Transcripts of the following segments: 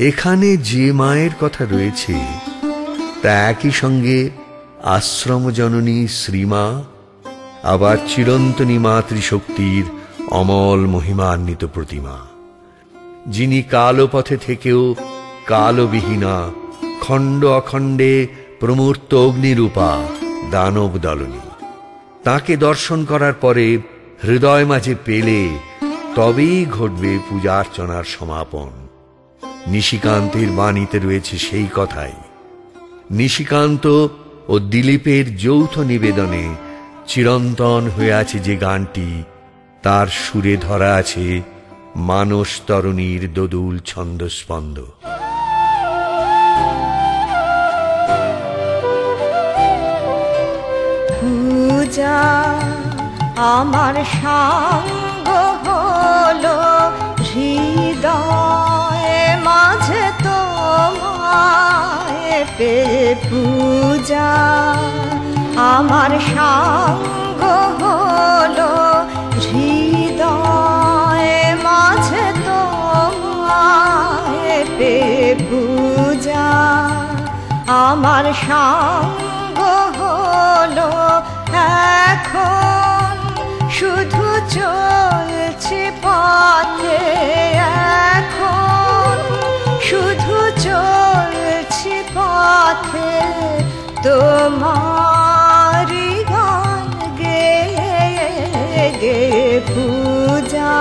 এখানে যে মায়ের কথা রয়েছে তা একই সঙ্গে আশ্রম জননী শ্রীমা, আবার চিরন্তনী মাতৃশক্তির অমল মহিমান্বিত প্রতিমা, যিনি কালপথে থেকেও কালবিহীনা, খণ্ড অখণ্ডে প্রমূর্ত অগ্নিরূপা দানব দলনী। তাকে দর্শন করার পরে হৃদয় মাঝে পেলে তবেই ঘটবে পূজার্চনার সমাপন। নিশিকান্তের বাণীতে রয়েছে সেই কথাই। নিশিকান্ত ও দিলীপের যৌথ নিবেদনে চিরন্তন হয়ে আছে যে গানটি, তার সুরে ধরা আছে মানস তরণীর দোদুল ছন্দস্পন্দ। পূজা আমার সাঙ্গ হলো, হৃদয়ে মাঝে তোমায় পেয়ে। পূজা আমার সাঙ্গ হলো, হৃদয়ে মাঝে তোমায় পেয়ে। পূজা আমার সাঙ্গ হলো, এখন শুধু চলছি পথে, এখন শুধু চলছি পথে, তোমারি গান গেয়ে গেয়ে। পূজা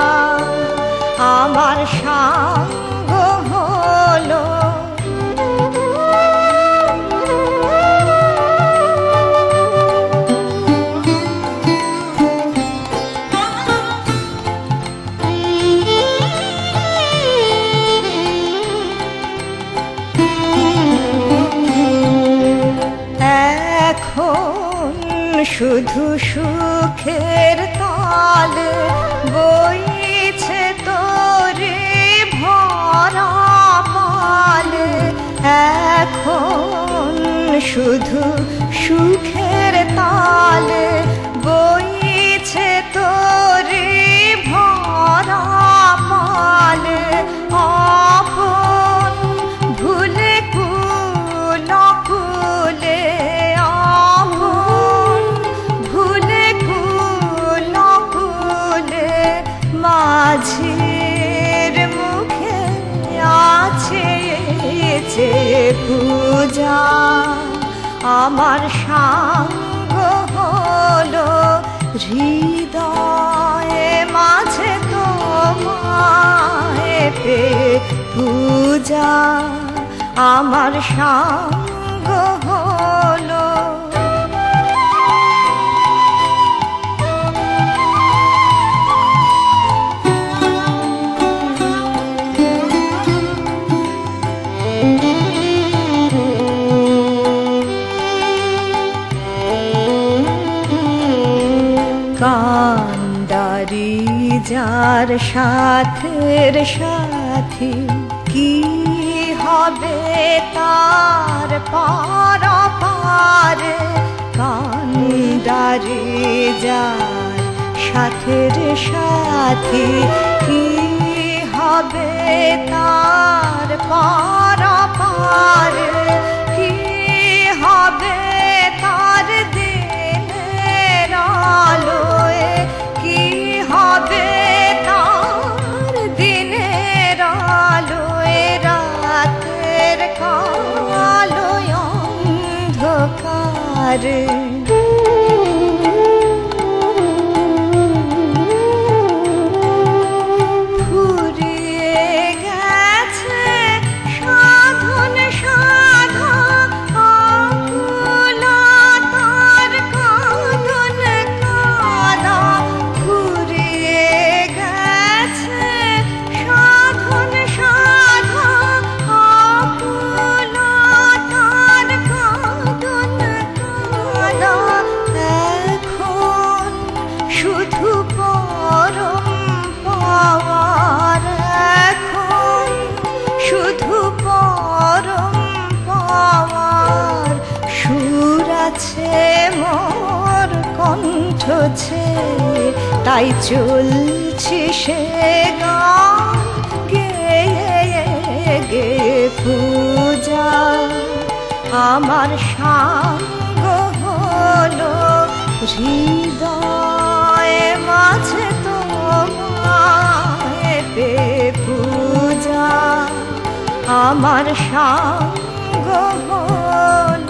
আমার সাঙ্গ হলো। শুধু সুখের তালে বইছে তোরে ভরা পালে, এখন শুধু সুখের তালে বইছে তোরে ভরা পালে। আপন ভুলে কুল কুলে, মাঝির মুখে আছে যে পূজা আমার সাঙ্গ হলো, হৃদয়ে মাঝে তোমায় পেয়ে। পূজা আমার সাঙ্গ হলো। কান্ডারি যার সাথের সাথী, কি হবে তার পারাপারে। কান্ডারি যার সাথের সাথী, কি হবে তার পারাপারে। কি হবে তার দিনের আলোয়, কি হবে তার দিনের আলোয়, রাতের কালোয় অন্ধকারে। মোর কণ্ঠ তাই চলছি সে গান গেয়ে গেয়ে। আমার সাঙ্গ হলো হৃদয়ে মাঝে তোমায় পেয়ে পূজা আমার সাঙ্গ হলো